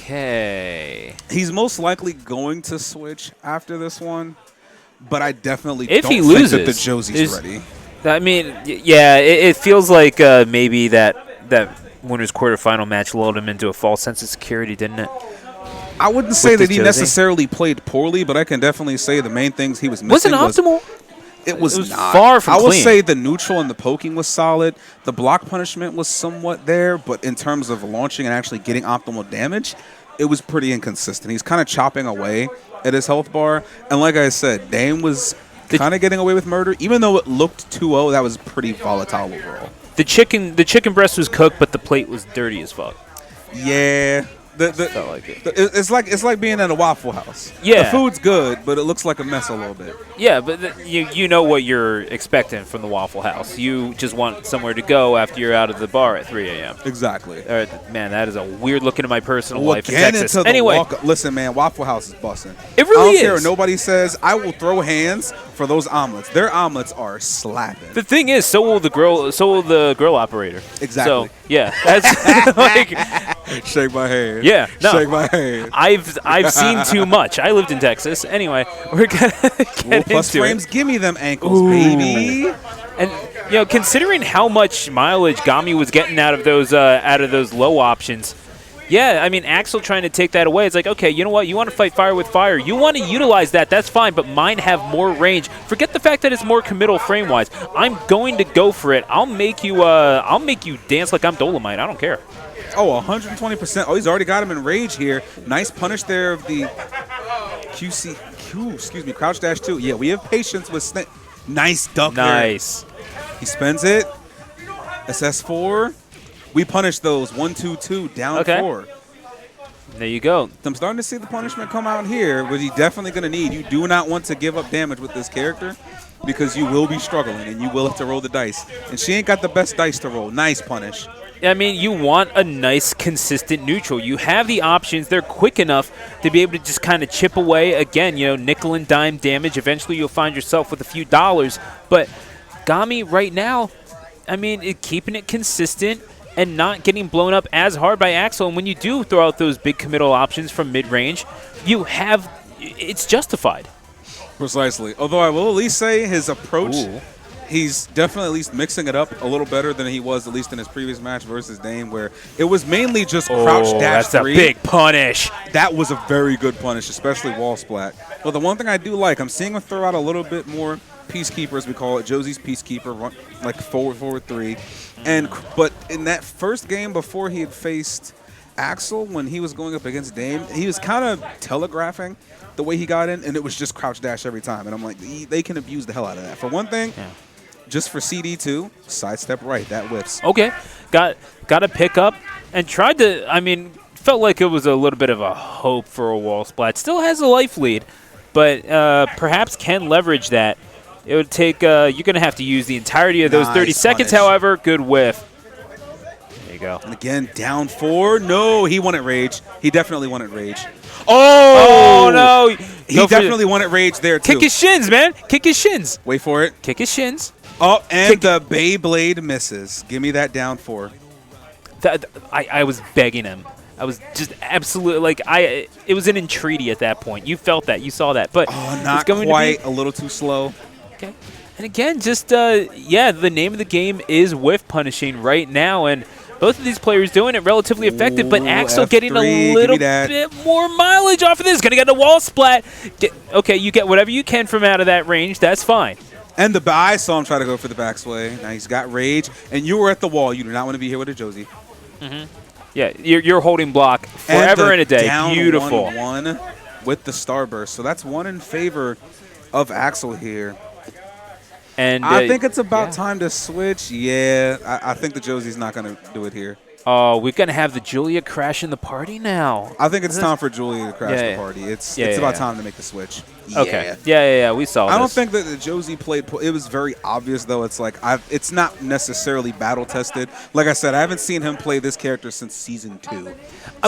Okay. He's most likely going to switch after this one, but I definitely If don't he think loses, that the Josie's ready. I mean, yeah, it feels like maybe that winner's quarterfinal match lulled him into a false sense of security, didn't it? I wouldn't say that he necessarily played poorly, but I can definitely say the main things he was missing optimal. It was not. Far from clean. I would clean. say the neutral and the poking was solid. The block punishment was somewhat there, but in terms of launching and actually getting optimal damage, it was pretty inconsistent. He's kind of chopping away at his health bar. And like I said, Dame was kind of getting away with murder. Even though it looked 2-0, that was pretty volatile overall. The chicken breast was cooked, but the plate was dirty as fuck. Yeah. Felt like it. It's like being at a Waffle House. Yeah. The food's good, but it looks like a mess a little bit. Yeah, but you know what you're expecting from the Waffle House. You just want somewhere to go after you're out of the bar at 3 a.m. Exactly. Man, that is a weird look into my personal life in Texas. Into anyway, listen, man, Waffle House is busting. It really is. I don't care what nobody says. I will throw hands for those omelets. Their omelets are slapping. The thing is, so will the grill operator. Exactly. So yeah, that's like. Shake my hand. Yeah, no. Shake my hand. I've seen too much. I lived in Texas. Anyway, we're gonna get plus into frames. it. Give me them ankles, baby. And considering how much mileage Gami was getting out of those low options, yeah, I mean AxEL trying to take that away. It's like, okay, you know what? You want to fight fire with fire. You want to utilize that. That's fine. But mine have more range. Forget the fact that it's more committal frame wise. I'm going to go for it. I'll make you dance like I'm Dolomite. I don't care. Oh, 120%. Oh, he's already got him in rage here. Nice punish there of the crouch dash 2. Yeah, we have patience with Snake. Nice duck Nice. there. He spends it. SS4. We punish those. 1-2-2, down 4. There you go. I'm starting to see the punishment come out here, which he's definitely going to need. You do not want to give up damage with this character because you will be struggling and you will have to roll the dice. And she ain't got the best dice to roll. Nice punish. I mean, you want a nice, consistent neutral. You have the options. They're quick enough to be able to just kind of chip away. Again, nickel and dime damage. Eventually, you'll find yourself with a few dollars. But Gami right now, I mean, keeping it consistent and not getting blown up as hard by AxEL. And when you do throw out those big committal options from mid-range, it's justified. Precisely. Although I will at least say his approach, he's definitely at least mixing it up a little better than he was at least in his previous match versus Dame, where it was mainly just crouch dash 3. That's a big punish. That was a very good punish, especially wall splat. Well, the one thing I do like, I'm seeing him throw out a little bit more Peacekeeper, as we call it, Josie's Peacekeeper, like forward 3. But in that first game before he had faced AxEL, when he was going up against Dame, he was kind of telegraphing the way he got in, and it was just crouch dash every time. And I'm like, they can abuse the hell out of that. For one thing, just for CD2, sidestep right, that whips. Okay, got to pick up and tried to, I mean, felt like it was a little bit of a hope for a wall splat. Still has a life lead, but perhaps can leverage that. It would take, you're going to have to use the entirety of those 30 seconds, however. Good whiff. There you go. And again, down 4. No, he won at rage. He definitely won at rage. Oh no. He definitely won at rage there, too. Kick his shins, man. Kick his shins. Wait for it. Kick his shins. Oh, and the Beyblade misses. Give me that down 4. I was begging him. I was just absolutely like it was an entreaty at that point. You felt that, you saw that, but not quite. A little too slow. Okay, and again, just the name of the game is whiff punishing right now, and both of these players doing it relatively effective. But AxEL getting a little bit more mileage off of this. Gonna get a wall splat. Okay, you get whatever you can from out of that range. That's fine. And I saw him try to go for the back sway. Now he's got rage, and you were at the wall. You do not want to be here with a Josie. Yeah, you're holding block forever and a day. Down Beautiful. 1-1 with the starburst. So that's one in favor of AxEL here. And I think it's about time to switch. Yeah, I think the Josie's not going to do it here. Oh, we're going to have the Julia crashing the party now. I think it's time for Julia to crash the party. It's about time to make the switch. Okay. Yeah, we saw I don't think that the Josie played. It was very obvious, though. It's like it's not necessarily battle tested. Like I said, I haven't seen him play this character since Season 2.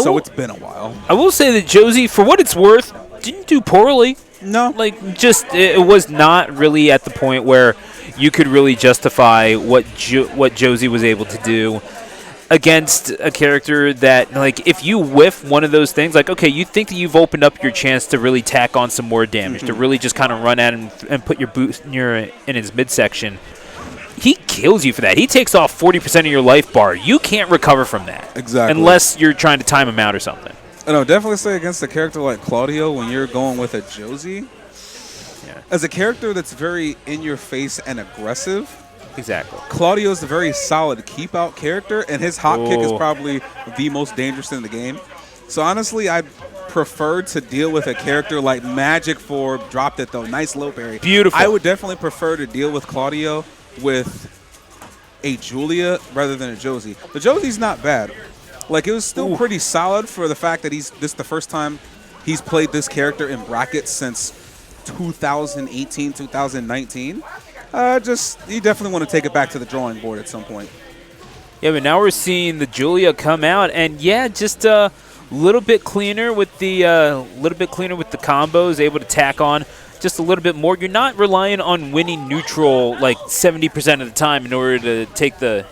So it's been a while. I will say that Josie, for what it's worth, didn't do poorly. No. It was not really at the point where you could really justify what Josie was able to do. against a character that, like, if you whiff one of those things, like, okay, you think that you've opened up your chance to really tack on some more damage, to really just kind of run at him and put your boot in his midsection. He kills you for that. He takes off 40% of your life bar. You can't recover from that. Exactly. Unless you're trying to time him out or something. I know, definitely say against a character like Claudio when you're going with a Josie. Yeah. As a character that's very in your face and aggressive. Exactly. Claudio's a very solid keep-out character, and his hop kick is probably the most dangerous in the game. So honestly, I prefer to deal with a character like Magic for dropped it though. Nice low parry. Beautiful. I would definitely prefer to deal with Claudio with a Julia rather than a Josie. The Josie's not bad. Like, it was still pretty solid for the fact that this is the first time he's played this character in brackets since 2018, 2019. You definitely want to take it back to the drawing board at some point. Yeah, but now we're seeing the Julia come out, and yeah, just a little bit cleaner with the combos, able to tack on just a little bit more. You're not relying on winning neutral like 70% of the time in order to take the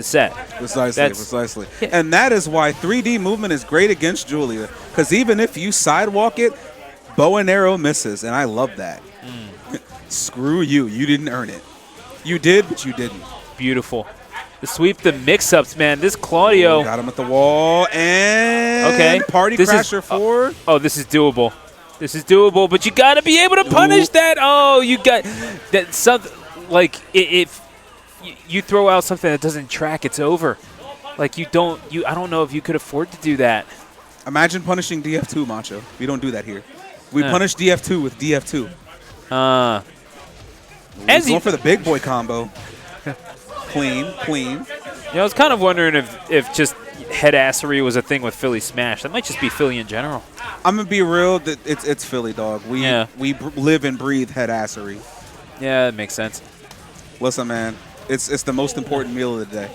set. Precisely. Yeah. And that is why 3D movement is great against Julia, because even if you sidewalk it, bow and arrow misses, and I love that. Screw you. You didn't earn it. You did, but you didn't. Beautiful. The sweep, the mix-ups, man. This Claudio. Got him at the wall, and party crasher forward. This is doable. This is doable, but you got to be able to punish that. Oh, you got that. Something like if you throw out something that doesn't track, it's over. Like I don't know if you could afford to do that. Imagine punishing DF2, Macho. We don't do that here. We punish DF2 with DF2. He's going for the big boy combo. Clean. I was kind of wondering if just headassery was a thing with Philly Smash. That might just be Philly in general. I'm gonna be real. That it's Philly, dog. We live and breathe headassery. Yeah, that makes sense. Listen, man, it's the most important meal of the day.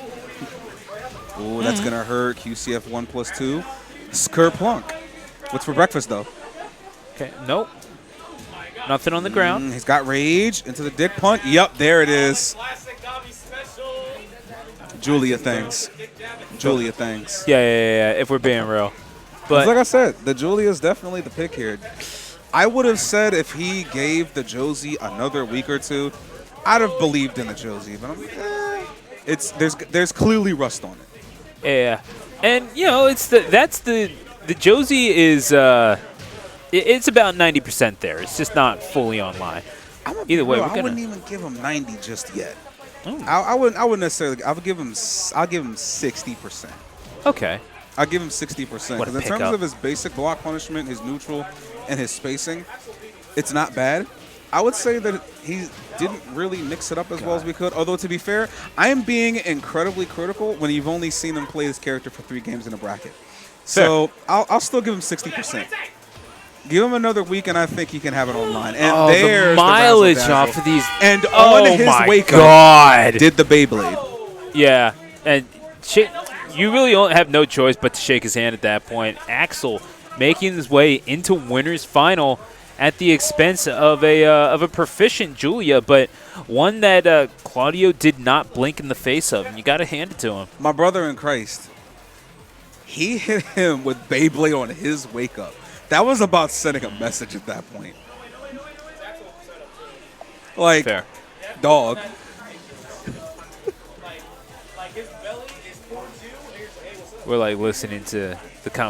Ooh, that's gonna hurt. QCF 1+2. Skur Plunk. What's for breakfast though? Okay, nope. Nothing on the ground. He's got rage into the dick punt. Yep, there it is. Julia thanks. Yeah, if we're being real. But like I said, the Julia is definitely the pick here. I would have said if he gave the Josie another week or two, I'd have believed in the Josie. But I'm like, there's clearly rust on it. Yeah, and the Josie is it's about 90% there. It's just not fully online. Either way, I wouldn't even give him 90 just yet. I wouldn't necessarily. I'll give him 60%. Okay. I'll give him 60% because in terms of his basic block punishment, his neutral, and his spacing, it's not bad. I would say that he didn't really mix it up as well as we could. Although, to be fair, I am being incredibly critical when you've only seen him play this character for 3 games in a bracket. So I'll still give him 60%. Give him another week, and I think he can have it online. And there's the mileage off of these. And on his wake up, did the Beyblade. Yeah, and you really have no choice but to shake his hand at that point. AxEL making his way into winner's final at the expense of a proficient Julia, but one that Claudio did not blink in the face of. And you got to hand it to him. My brother in Christ, he hit him with Beyblade on his wake up. That was about sending a message at that point. Like, fair. Dog. We're like listening to the